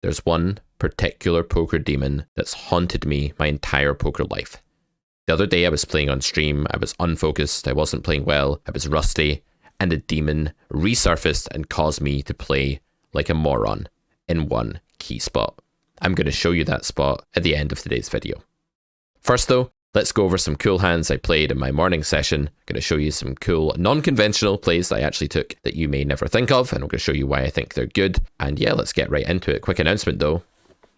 there's one particular poker demon that's haunted me my entire poker life. The other day I was playing on stream, I was unfocused, I wasn't playing well, I was rusty, and the demon resurfaced and caused me to play like a moron in one key spot. I'm going to show you that spot at the end of today's video. First though, let's go over some cool hands I played in my morning session. I'm going to show you some cool non-conventional plays that I actually took that you may never think of, and I'm going to show you why I think they're good. And yeah, let's get right into it. Quick announcement though,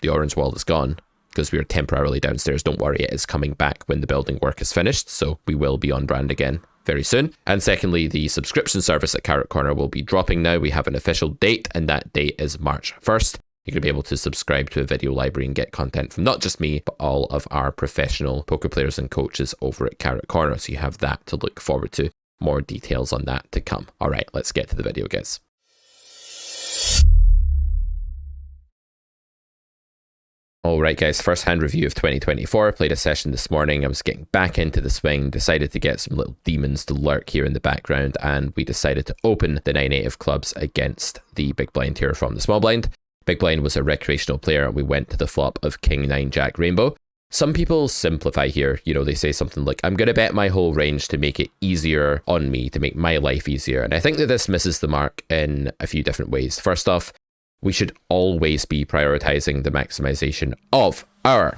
the orange wall is gone because we are temporarily downstairs. Don't worry, it is coming back when the building work is finished, so we will be on brand again very soon. And secondly, the subscription service at Carrot Corner will be dropping now. We have an official date, and that date is March 1st. You're going to be able to subscribe to a video library and get content from not just me, but all of our professional poker players and coaches over at Carrot Corner. So you have that to look forward to. More details on that to come. All right, let's get to the video, guys. All right, guys, first hand review of 2024. Played a session this morning. I was getting back into the swing, decided to get some little demons to lurk here in the background, and we decided to open the 9-8 of clubs against the big blind here from the small blind. Big blind was a recreational player, and we went to the flop of King 9 Jack Rainbow. Some people simplify here, you know, they say something like, I'm going to bet my whole range to make it easier on me, to make my life easier. And I think that this misses the mark in a few different ways. First off, we should always be prioritizing the maximization of our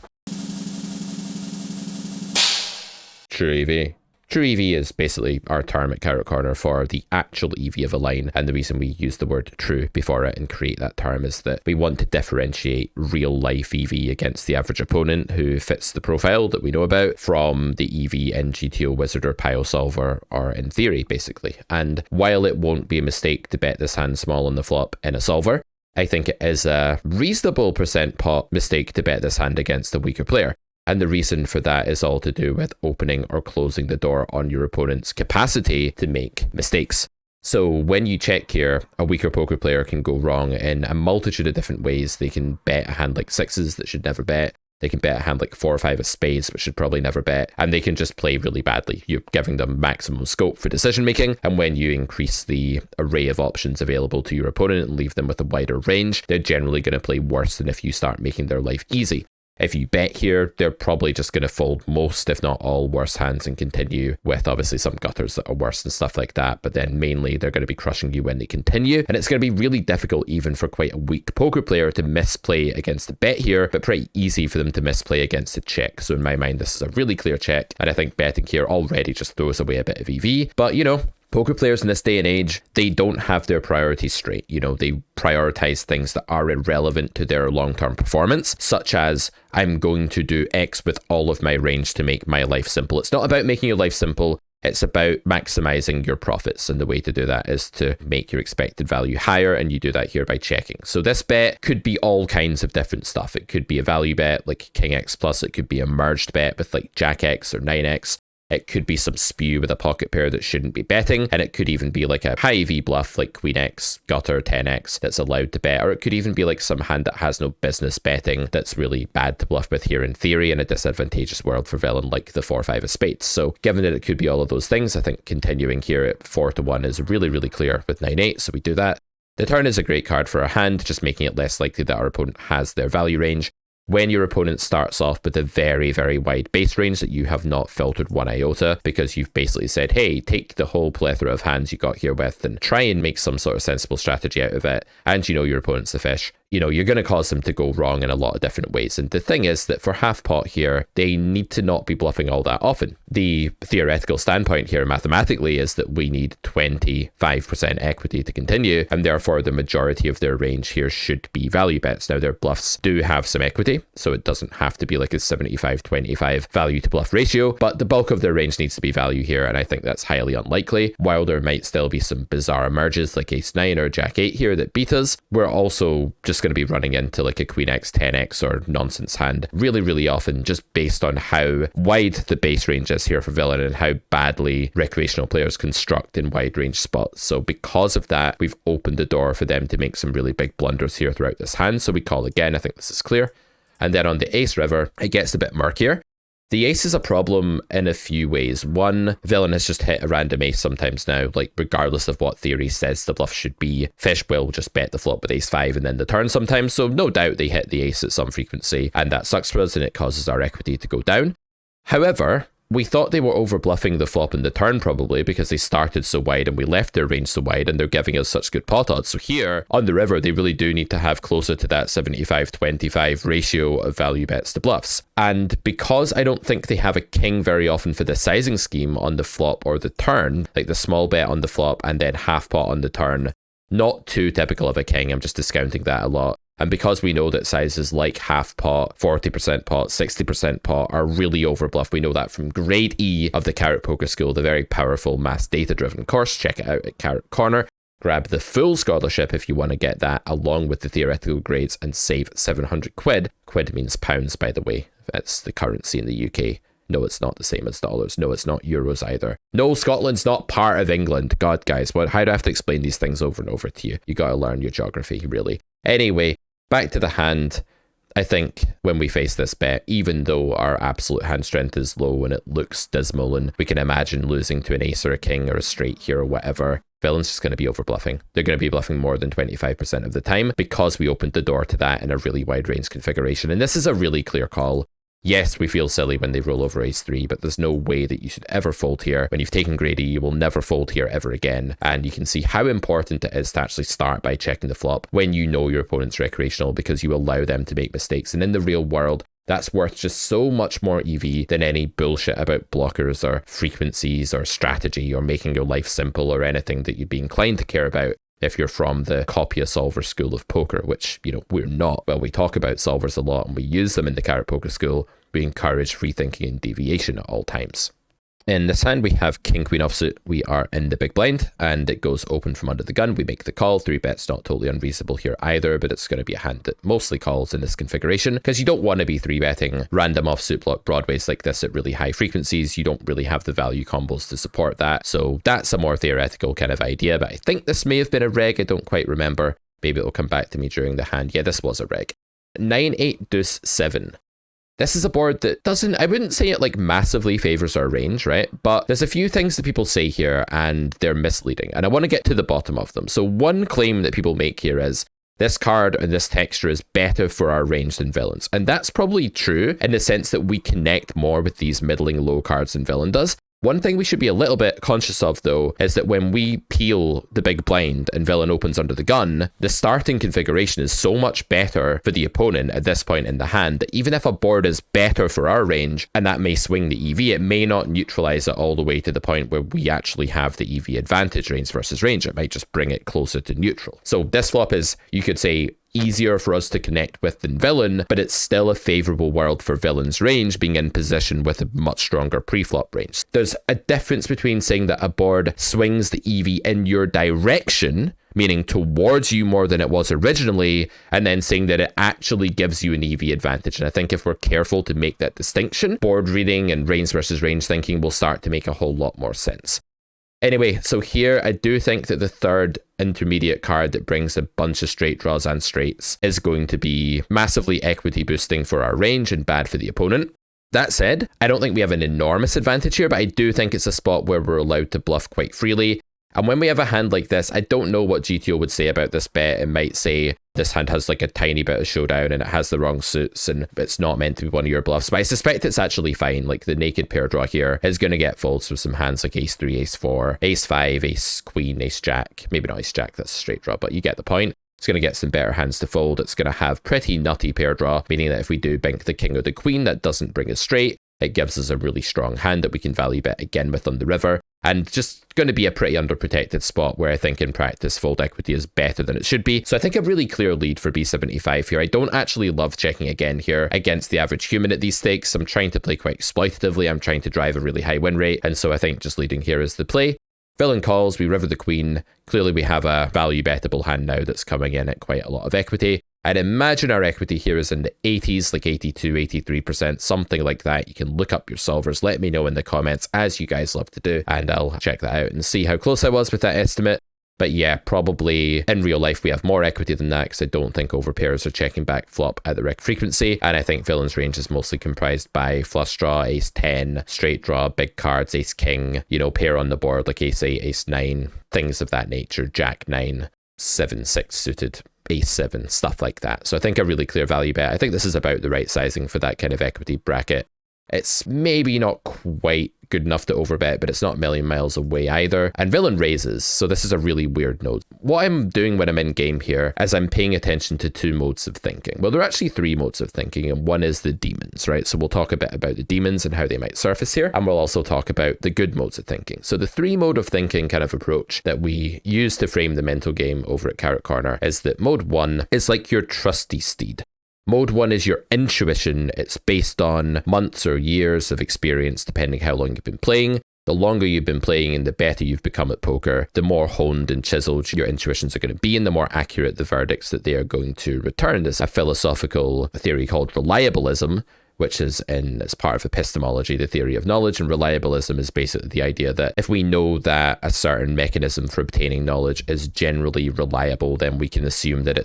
true EV. True EV is basically our term at Carrot Corner for the actual EV of a line, and the reason we use the word true before it and create that term is that we want to differentiate real life EV against the average opponent who fits the profile that we know about from the EV in GTO Wizard or Pile Solver, or in theory basically. And while it won't be a mistake to bet this hand small on the flop in a solver, I think it is a reasonable percent pot mistake to bet this hand against a weaker player. And the reason for that is all to do with opening or closing the door on your opponent's capacity to make mistakes. So when you check here, a weaker poker player can go wrong in a multitude of different ways. They can bet a hand like sixes that should never bet. They can bet a hand like 4 or 5 of spades, which should probably never bet. And they can just play really badly. You're giving them maximum scope for decision making. And when you increase the array of options available to your opponent and leave them with a wider range, they're generally going to play worse than if you start making their life easy. If you bet here, they're probably just going to fold most, if not all, worse hands and continue with obviously some gutters that are worse and stuff like that. But then mainly they're going to be crushing you when they continue. And it's going to be really difficult even for quite a weak poker player to misplay against a bet here, but pretty easy for them to misplay against a check. So in my mind, this is a really clear check. And I think betting here already just throws away a bit of EV. But you know, poker players in this day and age, they don't have their priorities straight. You know, they prioritize things that are irrelevant to their long-term performance, such as I'm going to do X with all of my range to make my life simple. It's not about making your life simple. It's about maximizing your profits. And the way to do that is to make your expected value higher. And you do that here by checking. So this bet could be all kinds of different stuff. It could be a value bet like King X plus. It could be a merged bet with like Jack X or 9X. It could be some spew with a pocket pair that shouldn't be betting, and it could even be like a high EV bluff like Queen X, gutter, 10X that's allowed to bet, or it could even be like some hand that has no business betting that's really bad to bluff with here in theory in a disadvantageous world for villain like the 4 or 5 of spades. So given that it could be all of those things, I think continuing here at 4-1 is really, really clear with 9-8, so we do that. The turn is a great card for our hand, just making it less likely that our opponent has their value range. When your opponent starts off with a very, very wide base range that you have not filtered one iota because you've basically said, hey, take the whole plethora of hands you got here with and try and make some sort of sensible strategy out of it, and you know your opponent's the fish, you know, you're going to cause them to go wrong in a lot of different ways. And the thing is that for half pot here, they need to not be bluffing all that often. The theoretical standpoint here mathematically is that we need 25% equity to continue, and therefore the majority of their range here should be value bets. Now their bluffs do have some equity, so it doesn't have to be like a 75-25 value to bluff ratio, but the bulk of their range needs to be value here, and I think that's highly unlikely. While there might still be some bizarre merges like Ace 9 or Jack 8 here that beat us, we're also just going to be running into like a Queen X, 10X or nonsense hand really, really often, just based on how wide the base range is here for villain and how badly recreational players construct in wide range spots. So because of that, we've opened the door for them to make some really big blunders here throughout this hand. So we call again. I think this is clear. And then on the Ace River, it gets a bit murkier. The ace is a problem in a few ways. One, villain has just hit a random ace sometimes now, like regardless of what theory says the bluff should be. Fish will just bet the flop with ace 5 and then the turn sometimes, so no doubt they hit the ace at some frequency, and that sucks for us and it causes our equity to go down. However, we thought they were over bluffing the flop and the turn probably because they started so wide and we left their range so wide and they're giving us such good pot odds. So here on the river, they really do need to have closer to that 75-25 ratio of value bets to bluffs. And because I don't think they have a king very often for the sizing scheme on the flop or the turn, like the small bet on the flop and then half pot on the turn, not too typical of a king. I'm just discounting that a lot. And because we know that sizes like half pot, 40% pot, 60% pot are really overbluff, we know that from grade E of the Carrot Poker School, the very powerful mass data-driven course. Check it out at Carrot Corner. Grab the full scholarship if you want to get that, along with the theoretical grades, and save 700 quid. Quid means pounds, by the way. That's the currency in the UK. No, it's not the same as dollars. No, it's not euros either. No, Scotland's not part of England. God, guys, how do I have to explain these things over and over to you? You got to learn your geography, really. Anyway, back to the hand. I think when we face this bet, even though our absolute hand strength is low and it looks dismal and we can imagine losing to an ace or a king or a straight here or whatever, villain's just going to be over bluffing. They're going to be bluffing more than 25% of the time because we opened the door to that in a really wide range configuration. And this is a really clear call. Yes, we feel silly when they roll over ace 3, but there's no way that you should ever fold here. When you've taken grade E, you will never fold here ever again. And you can see how important it is to actually start by checking the flop when you know your opponent's recreational, because you allow them to make mistakes. And in the real world, that's worth just so much more EV than any bullshit about blockers or frequencies or strategy or making your life simple or anything that you'd be inclined to care about if you're from the copy a solver school of poker, which, you know, we're not. Well, we talk about solvers a lot and we use them in the Carrot Poker School. We encourage free thinking and deviation at all times. In this hand, we have King Queen offsuit. We are in the big blind and it goes open from under the gun. We make the call. 3 bets not totally unreasonable here either, but it's going to be a hand that mostly calls in this configuration because you don't want to be 3-betting random offsuit block broadways like this at really high frequencies. You don't really have the value combos to support that. So that's a more theoretical kind of idea, but I think this may have been a reg. I don't quite remember. Maybe it'll come back to me during the hand. Yeah, this was a reg. 9-8 deuce 7. This is a board that doesn't, I wouldn't say it like massively favors our range, right? But there's a few things that people say here and they're misleading. And I want to get to the bottom of them. So one claim that people make here is this card and this texture is better for our range than villains. And that's probably true in the sense that we connect more with these middling low cards than villain does. One thing we should be a little bit conscious of, though, is that when we peel the big blind and villain opens under the gun, the starting configuration is so much better for the opponent at this point in the hand that even if a board is better for our range, and that may swing the EV, it may not neutralize it all the way to the point where we actually have the EV advantage range versus range. It might just bring it closer to neutral. So this flop is, you could say, easier for us to connect with than villain, but it's still a favorable world for villain's range being in position with a much stronger pre-flop range. There's a difference between saying that a board swings the EV in your direction, meaning towards you more than it was originally, and then saying that it actually gives you an EV advantage. And I think if we're careful to make that distinction, board reading and range versus range thinking will start to make a whole lot more sense. Anyway, so here I do think that the third intermediate card that brings a bunch of straight draws and straights is going to be massively equity boosting for our range and bad for the opponent. That said, I don't think we have an enormous advantage here, but I do think it's a spot where we're allowed to bluff quite freely. And when we have a hand like this, I don't know what GTO would say about this bet. It might say this hand has like a tiny bit of showdown and it has the wrong suits and it's not meant to be one of your bluffs. But I suspect it's actually fine. Like the naked pair draw here is going to get folds with some hands like ace 3, ace 4, ace 5, ace queen, ace jack. Maybe not ace jack, that's a straight draw, but you get the point. It's going to get some better hands to fold. It's going to have pretty nutty pair draw, meaning that if we do bink the king or the queen, that doesn't bring us straight. It gives us a really strong hand that we can value bet again with on the river. And just going to be a pretty underprotected spot where I think in practice fold equity is better than it should be. So I think a really clear lead for B75 here. I don't actually love checking again here against the average human at these stakes. I'm trying to play quite exploitatively. I'm trying to drive a really high win rate. And so I think just leading here is the play. Villain calls, we river the queen. Clearly we have a value bettable hand now that's coming in at quite a lot of equity. I'd imagine our equity here is in the 80s, like 82, 83%, something like that. You can look up your solvers. Let me know in the comments, as you guys love to do, and I'll check that out and see how close I was with that estimate. But yeah, probably in real life we have more equity than that, because I don't think overpairs are checking back flop at the correct frequency. And I think villain's range is mostly comprised by flush draw, ace 10, straight draw, big cards, ace king, you know, pair on the board like ace 8, ace 9, things of that nature, jack 9, 7, 6 suited, ace 7, stuff like that. So I think a really clear value bet. I think this is about the right sizing for that kind of equity bracket. It's maybe not quite good enough to overbet, but it's not a million miles away either. And villain raises, so this is a really weird node. What I'm doing when I'm in game here is I'm paying attention to two modes of thinking. Well, there are actually three modes of thinking, and one is the demons, right? So we'll talk a bit about the demons and how they might surface here, and we'll also talk about the good modes of thinking. So the three mode of thinking kind of approach that we use to frame the mental game over at Carrot Corner is that mode 1 is like your trusty steed. Mode 1 is your intuition. It's based on months or years of experience, depending how long you've been playing. The longer you've been playing and the better you've become at poker, the more honed and chiseled your intuitions are going to be, and the more accurate the verdicts that they are going to return. There's a philosophical theory called reliabilism, which is as part of epistemology, the theory of knowledge. And reliabilism is basically the idea that if we know that a certain mechanism for obtaining knowledge is generally reliable, then we can assume that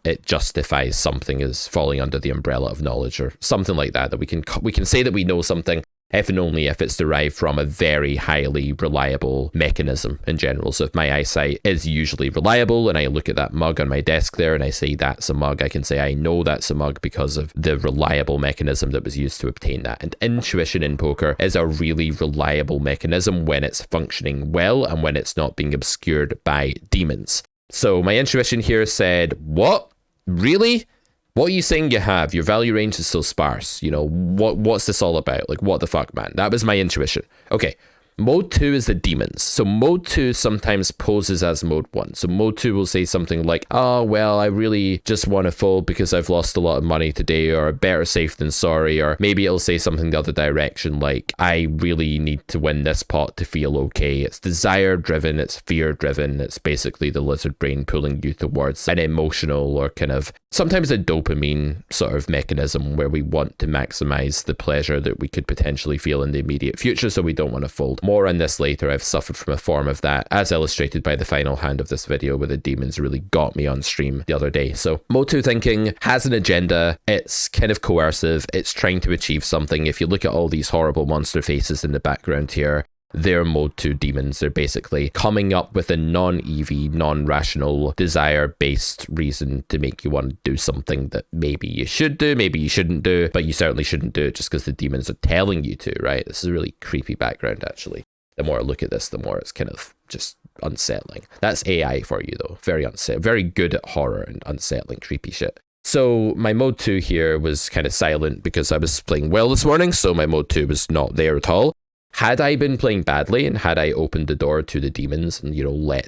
it justifies something as falling under the umbrella of knowledge, or something like that, that we can say that we know something if and only if it's derived from a very highly reliable mechanism in general. So if my eyesight is usually reliable and I look at that mug on my desk there and I say that's a mug, I can say I know that's a mug because of the reliable mechanism that was used to obtain that. And intuition in poker is a really reliable mechanism when it's functioning well and when it's not being obscured by demons. So my intuition here said, what? Really? What are you saying you have? Your value range is so sparse. You know, what's this all about? Like, what the fuck, man? That was my intuition. Okay. Mode 2 is the demons. So mode 2 sometimes poses as mode 1. So mode 2 will say something like, oh, well, I really just want to fold because I've lost a lot of money today, or better safe than sorry. Or maybe it'll say something the other direction, like, I really need to win this pot to feel okay. It's desire driven, it's fear driven. It's basically the lizard brain pulling you towards an emotional or kind of sometimes a dopamine sort of mechanism where we want to maximize the pleasure that we could potentially feel in the immediate future, so we don't want to fold. More on this later. I've suffered from a form of that, as illustrated by the final hand of this video, where the demons really got me on stream the other day. So mode 2 thinking has an agenda. It's kind of coercive. It's trying to achieve something. If you look at all these horrible monster faces in the background here, they're mode 2 demons. They're basically coming up with a non-EV, non-rational, desire-based reason to make you want to do something that maybe you should do, maybe you shouldn't do, but you certainly shouldn't do it just because the demons are telling you to, right? This is a really creepy background, actually. The more I look at this, the more it's kind of just unsettling. That's AI for you, though. Very unsettling, very good at horror and unsettling, creepy shit. So my mode 2 here was kind of silent because I was playing well this morning, so my mode 2 was not there at all. Had I been playing badly and had I opened the door to the demons and, you know,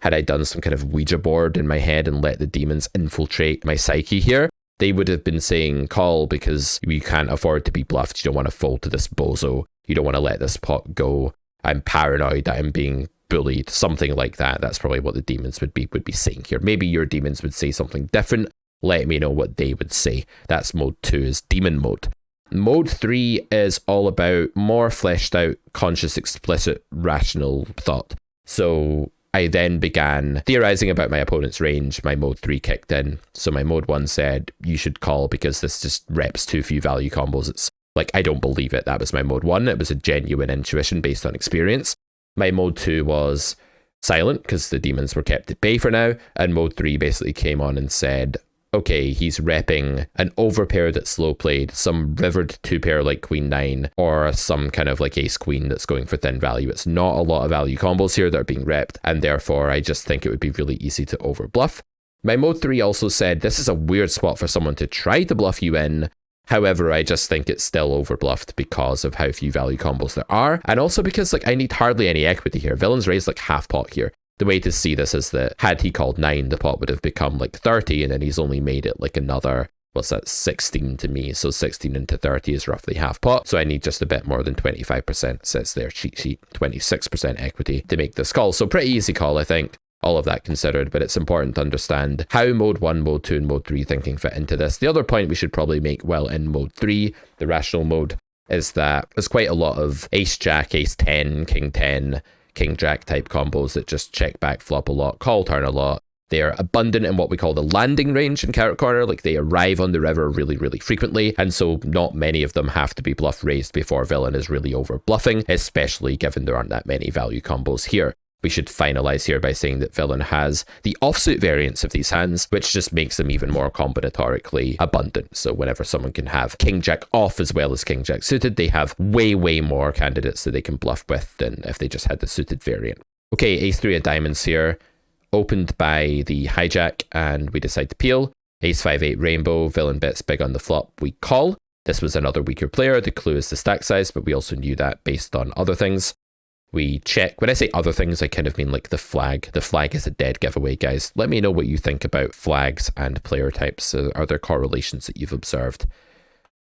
had I done some kind of Ouija board in my head and let the demons infiltrate my psyche here, they would have been saying call because you can't afford to be bluffed. You don't want to fold to this bozo. You don't want to let this pot go. I'm paranoid that I'm being bullied. Something like that. That's probably what the demons would be saying here. Maybe your demons would say something different. Let me know what they would say. That's mode 2, is demon mode. Mode 3 is all about more fleshed out, conscious, explicit, rational thought. So I then began theorizing about my opponent's range. My mode 3 kicked in. So my mode 1 said, you should call because this just reps too few value combos. It's like, I don't believe it. That was my mode 1. It was a genuine intuition based on experience. My mode 2 was silent because the demons were kept at bay for now. And mode 3 basically came on and said, okay, he's repping an overpair that's slow played, some rivered 2-pair like Queen 9, or some kind of like Ace Queen that's going for thin value. It's not a lot of value combos here that are being repped, and therefore I just think it would be really easy to overbluff. My mode 3 also said, this is a weird spot for someone to try to bluff you in. However, I just think it's still overbluffed because of how few value combos there are, and also because like I need hardly any equity here. Villain's raised like half pot here. The way to see this is that had he called 9, the pot would have become like 30, and then he's only made it like another, what's that, 16 to me. So 16 into 30 is roughly half pot. So I need just a bit more than 25%, says their cheat sheet, 26% equity to make this call. So pretty easy call, I think, all of that considered, but it's important to understand how mode 1, mode 2, and mode 3 thinking fit into this. The other point we should probably make while in mode 3, the rational mode, is that there's quite a lot of ace jack, ace 10, king 10, king jack type combos that just check back flop a lot, call turn a lot. They are abundant in what we call the landing range in Carrot Corner, like they arrive on the river really, really frequently, and so not many of them have to be bluff raised before villain is really over bluffing, especially given there aren't that many value combos here. We should finalize here by saying that villain has the offsuit variants of these hands, which just makes them even more combinatorically abundant. So whenever someone can have king jack off as well as king jack suited, they have way, way more candidates that they can bluff with than if they just had the suited variant. Okay, ace 3 of diamonds here. Opened by the hijack and we decide to peel. Ace 5-8 rainbow, villain bets big on the flop, we call. This was another weaker player, the clue is the stack size, but we also knew that based on other things. We check, when I say other things, I kind of mean like the flag. The flag is a dead giveaway, guys. Let me know what you think about flags and player types. Are there correlations that you've observed?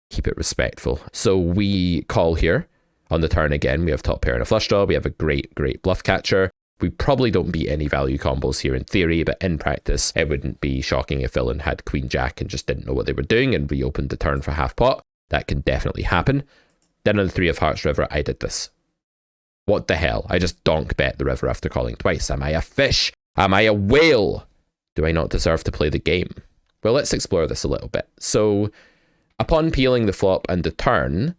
Keep it respectful. So we call here. On the turn again, we have top pair and a flush draw. We have a great, great bluff catcher. We probably don't beat any value combos here in theory, but in practice, it wouldn't be shocking if villain had queen jack and just didn't know what they were doing and reopened the turn for half pot. That can definitely happen. Then on the 3 of hearts river, I did this. What the hell? I just donk bet the river after calling twice. Am I a fish? Am I a whale? Do I not deserve to play the game? Well, let's explore this a little bit. So, upon peeling the flop and the turn,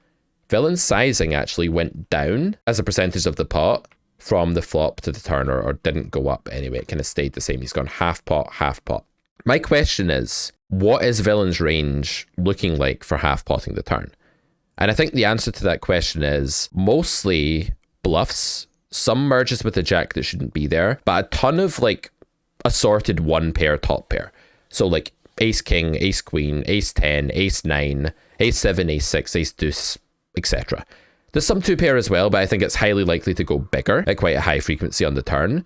villain's sizing actually went down as a percentage of the pot from the flop to the turn, or didn't go up anyway. It kind of stayed the same. He's gone half pot, half pot. My question is, what is villain's range looking like for half potting the turn? And I think the answer to that question is mostly bluffs, some merges with a jack that shouldn't be there, but a ton of like assorted one pair, top pair. So like ace king, ace queen, ace 10, ace 9, ace 7, ace 6, ace deuce, etc. There's some two pair as well, but I think it's highly likely to go bigger at quite a high frequency on the turn.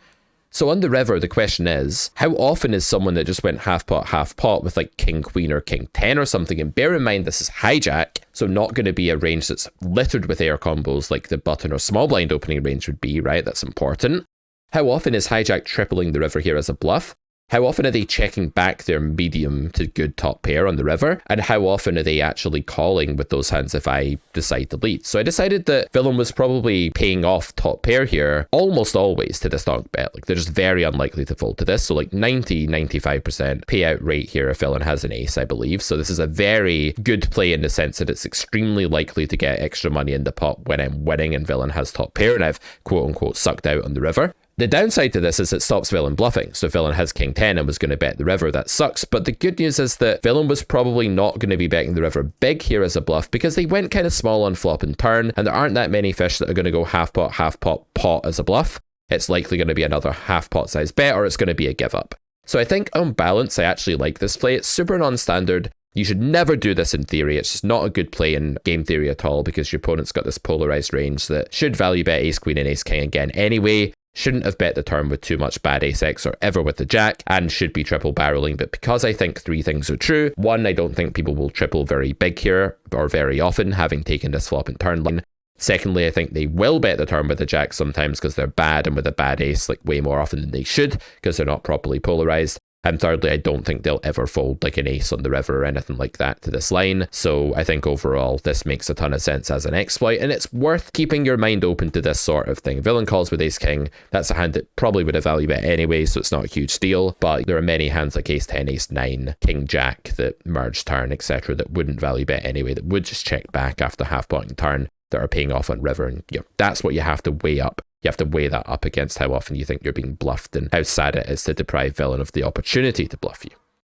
So on the river, the question is, how often is someone that just went half pot with like king queen or king 10 or something? And bear in mind, this is hijack, so not going to be a range that's littered with air combos like the button or small blind opening range would be, right? That's important. How often is hijack tripling the river here as a bluff? How often are they checking back their medium to good top pair on the river? And how often are they actually calling with those hands if I decide to lead? So I decided that villain was probably paying off top pair here almost always to this donk bet. Like they're just very unlikely to fold to this. So like 90-95% payout rate here if villain has an ace, I believe. So this is a very good play in the sense that it's extremely likely to get extra money in the pot when I'm winning and villain has top pair and I've quote unquote sucked out on the river. The downside to this is it stops villain bluffing. So if villain has king 10 and was going to bet the river, that sucks. But the good news is that villain was probably not going to be betting the river big here as a bluff because they went kind of small on flop and turn, and there aren't that many fish that are going to go half pot, pot as a bluff. It's likely going to be another half pot size bet, or it's going to be a give up. So I think on balance, I actually like this play. It's super non-standard. You should never do this in theory. It's just not a good play in game theory at all because your opponent's got this polarized range that should value bet ace queen and ace king again anyway. Shouldn't have bet the turn with too much bad ace x or ever with the jack, and should be triple barreling. But because I think three things are true: one, I don't think people will triple very big here or very often, having taken this flop and turn line. Secondly, I think they will bet the turn with the jack sometimes because they're bad, and with a bad ace like way more often than they should because they're not properly polarized. And thirdly, I don't think they'll ever fold like an ace on the river or anything like that to this line. So I think overall, this makes a ton of sense as an exploit, and it's worth keeping your mind open to this sort of thing. Villain calls with ace king. That's a hand that probably would have value bet anyway, so it's not a huge steal. But there are many hands like ace 10, ace 9, king jack that merge turn, etc. that wouldn't value bet anyway, that would just check back after half pot and turn, that are paying off on river. And that's what you have to weigh up. You have to weigh that up against how often you think you're being bluffed and how sad it is to deprive villain of the opportunity to bluff you.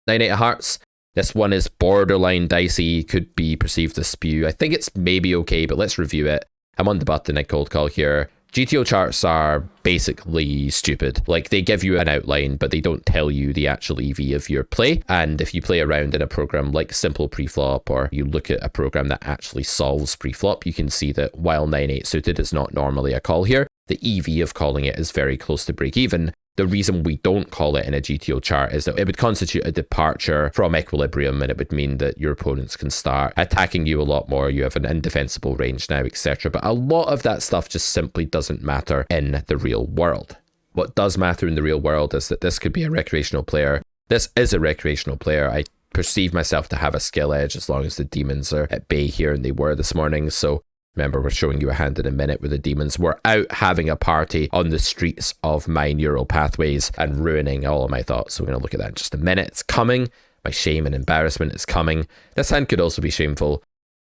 9-8 of hearts. This one is borderline dicey, could be perceived as spew. I think it's maybe okay, but let's review it. I'm on the button, I cold call here. GTO charts are basically stupid. Like, they give you an outline, but they don't tell you the actual EV of your play. And if you play around in a program like Simple Preflop, or you look at a program that actually solves preflop, you can see that while 9-8 suited is not normally a call here, the EV of calling it is very close to break even. The reason we don't call it in a GTO chart is that it would constitute a departure from equilibrium, and it would mean that your opponents can start attacking you a lot more. You have an indefensible range now, etc. But a lot of that stuff just simply doesn't matter in the real world. What does matter in the real world is that this could be a recreational player. This is a recreational player. I perceive myself to have a skill edge as long as the demons are at bay here, and they were this morning. So Remember, we're showing you a hand in a minute with the demons. We're out having a party on the streets of my neural pathways and ruining all of my thoughts. So we're going to look at that in just a minute. It's coming. My shame and embarrassment is coming. This hand could also be shameful.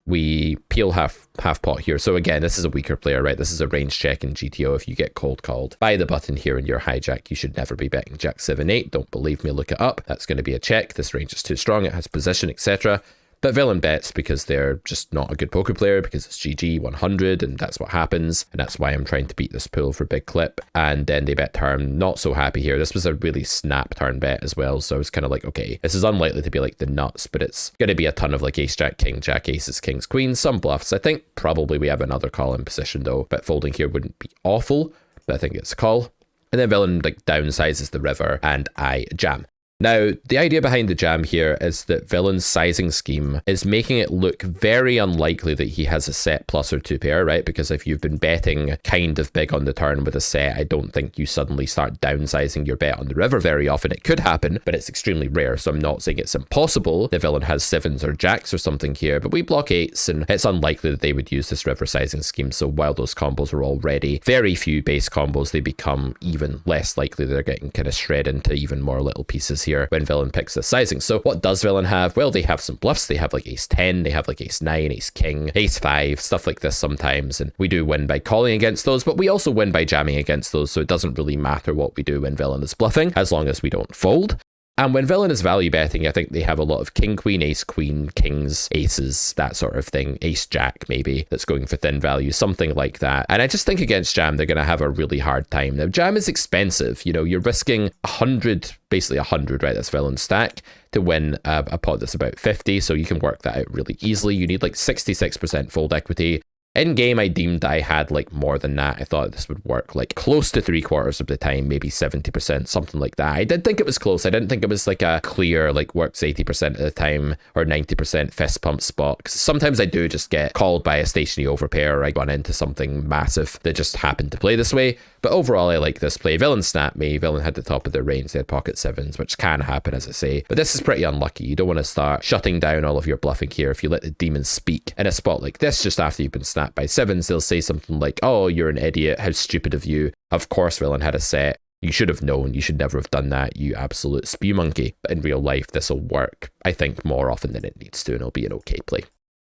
We peel half pot here. So again, this is a weaker player, right? This is a range check in GTO. If you get cold called by the button here in your hijack, you should never be betting Jack 7-8. Don't believe me, look it up. That's going to be a check. This range is too strong. It has position, etc. But villain bets because they're just not a good poker player, because it's GG 100 and that's what happens. And that's why I'm trying to beat this pool for big clip. And then they bet turn. Not so happy here. This was a really snap turn bet as well. So I was kind of like, okay, this is unlikely to be like the nuts, but it's going to be a ton of like ace, jack, king, jack, aces, kings, queens, some bluffs. I think probably we have another call in position though, but folding here wouldn't be awful, but I think it's a call. And then villain like downsizes the river and I jam. Now, the idea behind the jam here is that villain's sizing scheme is making it look very unlikely that he has a set plus or two pair, right? Because if you've been betting kind of big on the turn with a set, I don't think you suddenly start downsizing your bet on the river very often. It could happen, but it's extremely rare. So I'm not saying it's impossible. The villain has sevens or jacks or something here, but we block eights and it's unlikely that they would use this river sizing scheme. So while those combos are already very few base combos, they become even less likely they're getting kind of shredded into even more little pieces here when villain picks the sizing. So what does villain have? Well, they have some bluffs. They have like ace 10, they have like ace 9, ace king, ace 5, stuff like this sometimes. And we do win by calling against those, but we also win by jamming against those. So it doesn't really matter what we do when villain is bluffing, as long as we don't fold. And when villain is value betting, I think they have a lot of king, queen, ace, queen, kings, aces, that sort of thing. Ace, jack, maybe, that's going for thin value, something like that. And I just think against jam, they're going to have a really hard time. Now, jam is expensive. You know, you're risking 100, basically 100, right? That's villain's stack to win a pot that's about 50. So you can work that out really easily. You need like 66% fold equity. In game, I deemed I had like more than that. I thought this would work like close to 3/4 of the time, maybe 70%, something like that. I did think it was close. I didn't think it was like a clear, like works 80% of the time or 90% fist pump spot. 'Cause sometimes I do just get called by a stationary overpair or I run into something massive that just happened to play this way. But overall, I like this play. Villain snapped me. Villain had the top of their range. They had pocket sevens, which can happen, as I say. But this is pretty unlucky. You don't want to start shutting down all of your bluffing here. If you let the demons speak in a spot like this, just after you've been snapped by sevens, they'll say something like, oh, you're an idiot. How stupid of you. Of course, villain had a set. You should have known. You should never have done that, you absolute spew monkey. But in real life, this will work, I think, more often than it needs to, and it'll be an okay play.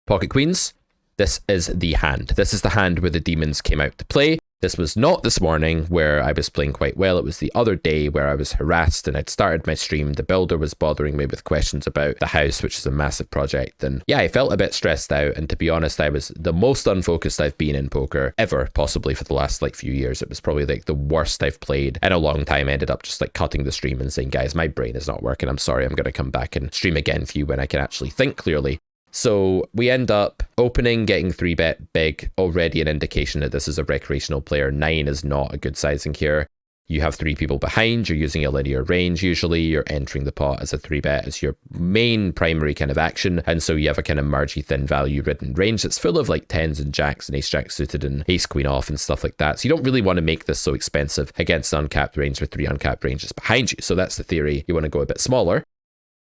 Pocket queens. This is the hand. This is the hand where the demons came out to play. This was not this morning where I was playing quite well. It was the other day where I was harassed and I'd started my stream. The builder was bothering me with questions about the house, which is a massive project. And yeah, I felt a bit stressed out. And to be honest, I was the most unfocused I've been in poker ever, possibly for the last like few years. It was probably like the worst I've played in a long time. I ended up just like cutting the stream and saying, guys, my brain is not working. I'm sorry. I'm going to come back and stream again for you when I can actually think clearly. So we end up opening, getting 3-bet big, already an indication that this is a recreational player. 9 is not a good sizing here. You have 3 people behind, you're using a linear range usually, you're entering the pot as a 3-bet as your main primary kind of action, and so you have a kind of mergy thin value ridden range that's full of like 10s and jacks and ace jack suited and ace queen off and stuff like that. So you don't really want to make this so expensive against an uncapped range with 3 uncapped ranges behind you. So that's the theory. You want to go a bit smaller.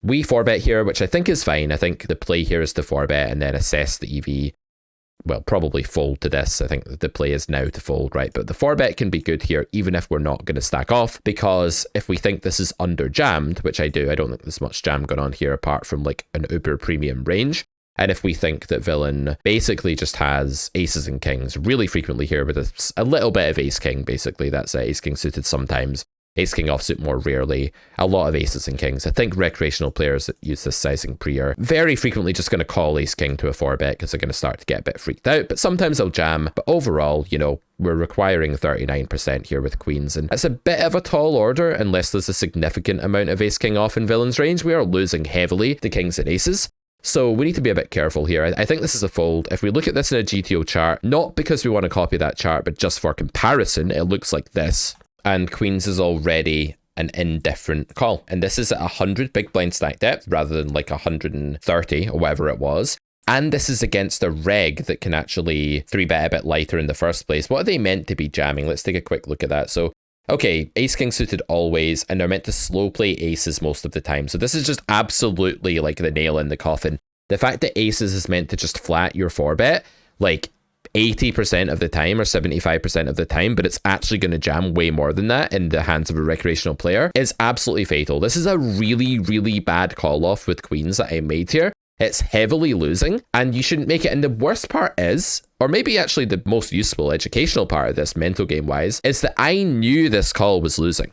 We 4-bet here, which I think is fine. I think the play here is to 4-bet and then assess the EV. Well, probably fold to this. I think the play is now to fold, right? But the 4-bet can be good here, even if we're not going to stack off, because if we think this is under jammed, which I do, I don't think there's much jam going on here apart from like an uber premium range. And if we think that villain basically just has aces and kings really frequently here with a little bit of ace king, basically, that's ace king suited sometimes. Ace king offsuit more rarely, a lot of aces and kings. I think recreational players that use this sizing pre are very frequently just going to call ace king to a 4-bet because they're going to start to get a bit freaked out, but sometimes they'll jam. But overall, you know, we're requiring 39% here with queens, and it's a bit of a tall order unless there's a significant amount of ace king off in villain's range. We are losing heavily to kings and aces. So we need to be a bit careful here. I think this is a fold. If we look at this in a GTO chart, not because we want to copy that chart, but just for comparison, it looks like this. And queens is already an indifferent call. And this is at 100 big blind stack depth rather than like 130 or whatever it was. And this is against a reg that can actually 3-bet a bit lighter in the first place. What are they meant to be jamming? Let's take a quick look at that. So, okay, ace king suited always, and they're meant to slow play aces most of the time. So this is just absolutely like the nail in the coffin. The fact that aces is meant to just flat your 4-bet, like, 80% of the time or 75% of the time, but it's actually going to jam way more than that in the hands of a recreational player, is absolutely fatal. This is a really, really bad call off with queens that I made here. It's heavily losing, and you shouldn't make it. And the worst part is, or maybe actually the most useful educational part of this mental game wise, is that I knew this call was losing,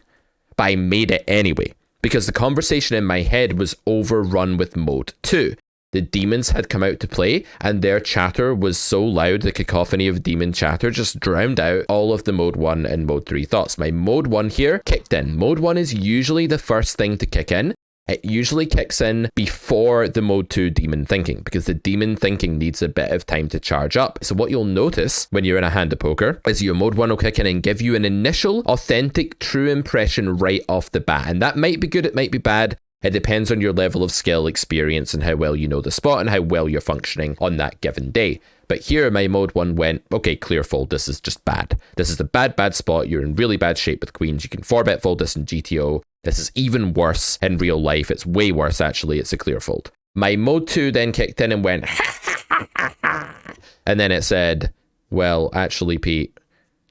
but I made it anyway, because the conversation in my head was overrun with mode 2. The demons had come out to play, and their chatter was so loud, the cacophony of demon chatter just drowned out all of the mode 1 and mode 3 thoughts. My mode 1 here kicked in. Mode 1 is usually the first thing to kick in. It usually kicks in before the mode 2 demon thinking, because the demon thinking needs a bit of time to charge up. So what you'll notice when you're in a hand of poker is your mode 1 will kick in and give you an initial, authentic, true impression right off the bat. And that might be good, it might be bad. It depends on your level of skill, experience, and how well you know the spot and how well you're functioning on that given day. But here, my mode 1 went, okay, clear fold. This is just bad. This is a bad, bad spot. You're in really bad shape with queens. You can 4-bet fold this in GTO. This is even worse in real life. It's way worse, actually. It's a clear fold. My mode 2 then kicked in and went, and then it said, well, actually, Pete,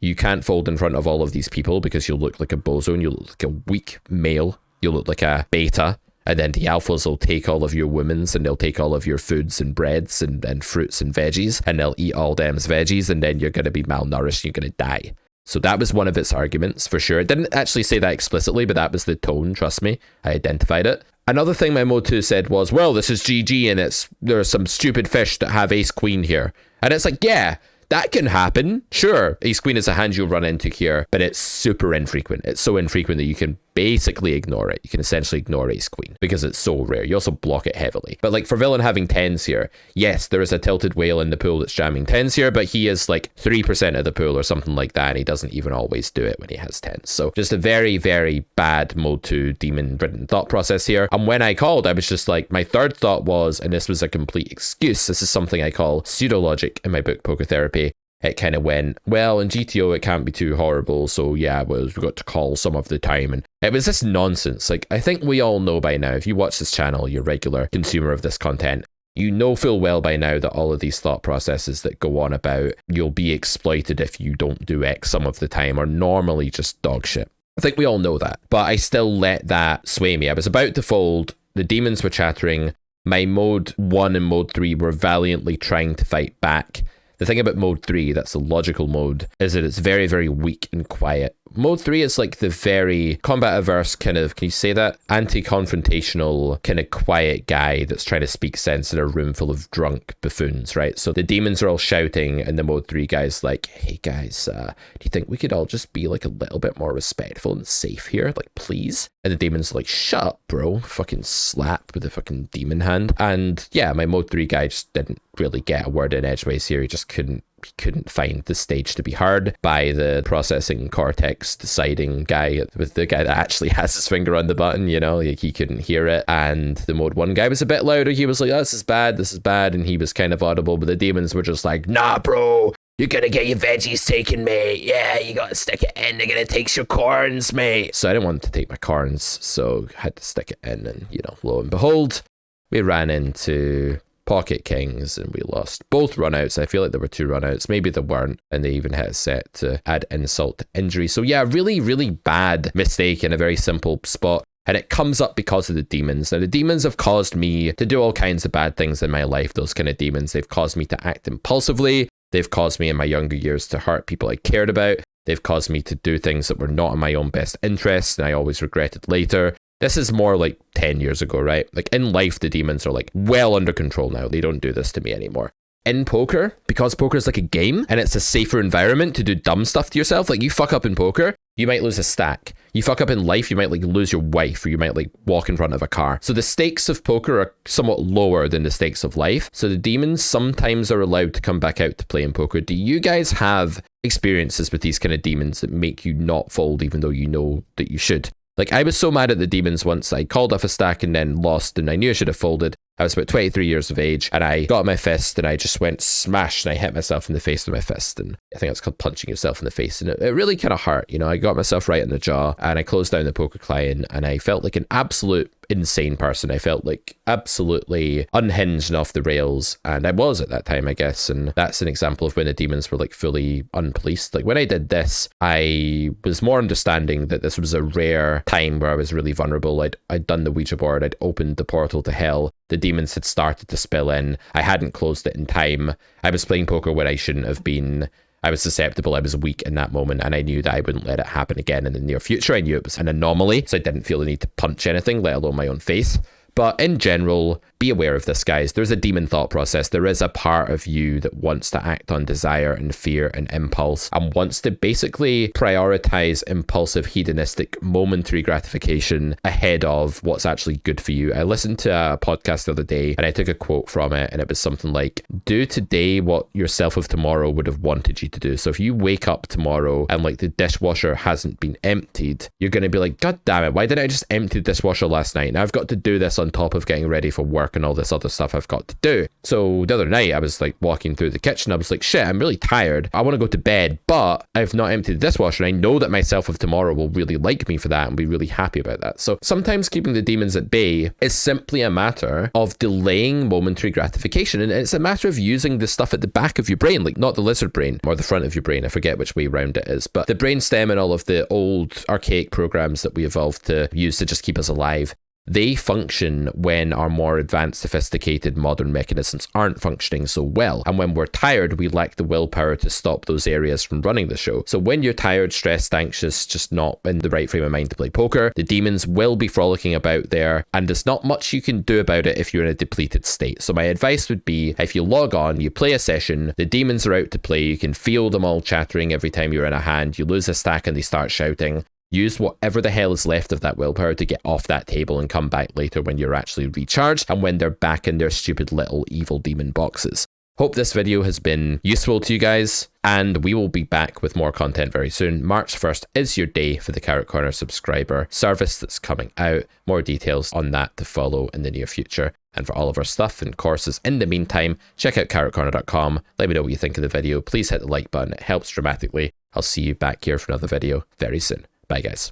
you can't fold in front of all of these people because you'll look like a bozo and you'll look like a weak male. You'll look like a beta. And then the alphas will take all of your women's and they'll take all of your foods and breads and fruits and veggies, and they'll eat all them's veggies, and then you're going to be malnourished and you're going to die. So that was one of its arguments for sure. It didn't actually say that explicitly, but that was the tone, trust me. I identified it. Another thing my mode 2 said was, well, this is GG and there are some stupid fish that have ace queen here. And it's like, yeah, that can happen. Sure, ace queen is a hand you'll run into here, but it's super infrequent. It's so infrequent that you can basically ignore it. You can essentially ignore ace queen because it's so rare. You also block it heavily. But like for villain having 10s here, yes, there is a tilted whale in the pool that's jamming 10s here, but he is like 3% of the pool or something like that, and he doesn't even always do it when he has 10s. So just a very, very bad mode 2 demon-ridden thought process here. And when I called, I was just like, my third thought was, and this was a complete excuse, this is something I call pseudo-logic in my book, Poker Therapy. It kind of went, well, in GTO, it can't be too horrible. So yeah, well, we've got to call some of the time. And it was this nonsense. Like, I think we all know by now, if you watch this channel, you're a regular consumer of this content, you know full well by now that all of these thought processes that go on about you'll be exploited if you don't do X some of the time are normally just dog shit. I think we all know that, but I still let that sway me. I was about to fold. The demons were chattering. My mode 1 and mode 3 were valiantly trying to fight back. The thing about mode 3, that's the logical mode, is that it's very, very weak and quiet. Mode 3 is like the very combat-averse kind of, can you say that? Anti-confrontational kind of quiet guy that's trying to speak sense in a room full of drunk buffoons, right? So the demons are all shouting and the mode 3 guy's like, hey guys, do you think we could all just be like a little bit more respectful and safe here? Like, please? And the demon's like, shut up, bro. Fucking slap with the fucking demon hand. And yeah, my mode 3 guy just didn't really get a word in edgeways here. He just couldn't find the stage to be heard by the processing cortex deciding guy, with the guy that actually has his finger on the button, you know, like he couldn't hear it. And the mode 1 guy was a bit louder. He was like, oh, this is bad. And he was kind of audible, but the demons were just like, nah, bro, you're gonna get your veggies taken, mate. Yeah, you gotta stick it in. They're gonna take your corns, mate. So I didn't want to take my corns, so I had to stick it in. And, you know, lo and behold, we ran into pocket kings and we lost both runouts. I feel like there were 2 runouts, maybe there weren't, and they even hit a set to add insult to injury. So yeah, really, really bad mistake in a very simple spot. And it comes up because of the demons. Now, the demons have caused me to do all kinds of bad things in my life. Those kind of demons, they've caused me to act impulsively. They've caused me in my younger years to hurt people I cared about. They've caused me to do things that were not in my own best interest, and I always regretted later. This is more like 10 years ago, right? Like in life, the demons are like well under control now. They don't do this to me anymore. In poker, because poker is like a game and it's a safer environment to do dumb stuff to yourself, like you fuck up in poker, you might lose a stack. You fuck up in life, you might like lose your wife, or you might like walk in front of a car. So the stakes of poker are somewhat lower than the stakes of life. So the demons sometimes are allowed to come back out to play in poker. Do you guys have experiences with these kind of demons that make you not fold even though you know that you should? Like, I was so mad at the demons once. I called off a stack and then lost, and I knew I should have folded. I was about 23 years of age, and I got my fist, and I just went smash, and I hit myself in the face with my fist, and I think that's called punching yourself in the face, and it really kind of hurt, you know. I got myself right in the jaw, and I closed down the poker client, and I felt like an absolute insane person. I felt like absolutely unhinged and off the rails, and I was at that time, I guess. And that's an example of when the demons were like fully unpoliced. Like when I did this, I was more understanding that this was a rare time where I was really vulnerable. I'd done the Ouija board, I'd opened the portal to hell, the demons had started to spill in, I hadn't closed it in time, I was playing poker when I shouldn't have been, I was susceptible, I was weak in that moment, and I knew that I wouldn't let it happen again in the near future. I knew it was an anomaly, so I didn't feel the need to punch anything, let alone my own faith. But in general, be aware of this, guys. There's a demon thought process. There is a part of you that wants to act on desire and fear and impulse and wants to basically prioritize impulsive, hedonistic, momentary gratification ahead of what's actually good for you. I listened to a podcast the other day and I took a quote from it, and it was something like, do today what yourself of tomorrow would have wanted you to do. So if you wake up tomorrow and like the dishwasher hasn't been emptied, you're going to be like, God damn it, why didn't I just empty the dishwasher last night? Now I've got to do this on top of getting ready for work and all this other stuff I've got to do. So the other night I was like walking through the kitchen, I was like, shit, I'm really tired, I want to go to bed, but I've not emptied the dishwasher, and I know that myself of tomorrow will really like me for that and be really happy about that. So sometimes keeping the demons at bay is simply a matter of delaying momentary gratification, and it's a matter of using the stuff at the back of your brain, like not the lizard brain or the front of your brain, I forget which way round it is, but the brainstem and all of the old archaic programs that we evolved to use to just keep us alive. They function when our more advanced, sophisticated modern mechanisms aren't functioning so well. And when we're tired, we lack the willpower to stop those areas from running the show. So when you're tired, stressed, anxious, just not in the right frame of mind to play poker, the demons will be frolicking about there, and there's not much you can do about it if you're in a depleted state. So my advice would be, if you log on, you play a session, the demons are out to play, you can feel them all chattering every time you're in a hand, you lose a stack and they start shouting. Use whatever the hell is left of that willpower to get off that table and come back later when you're actually recharged and when they're back in their stupid little evil demon boxes. Hope this video has been useful to you guys, and we will be back with more content very soon. March 1st is your day for the Carrot Corner subscriber service that's coming out. More details on that to follow in the near future. And for all of our stuff and courses in the meantime, check out carrotcorner.com. Let me know what you think of the video. Please hit the like button. It helps dramatically. I'll see you back here for another video very soon. Bye, guys.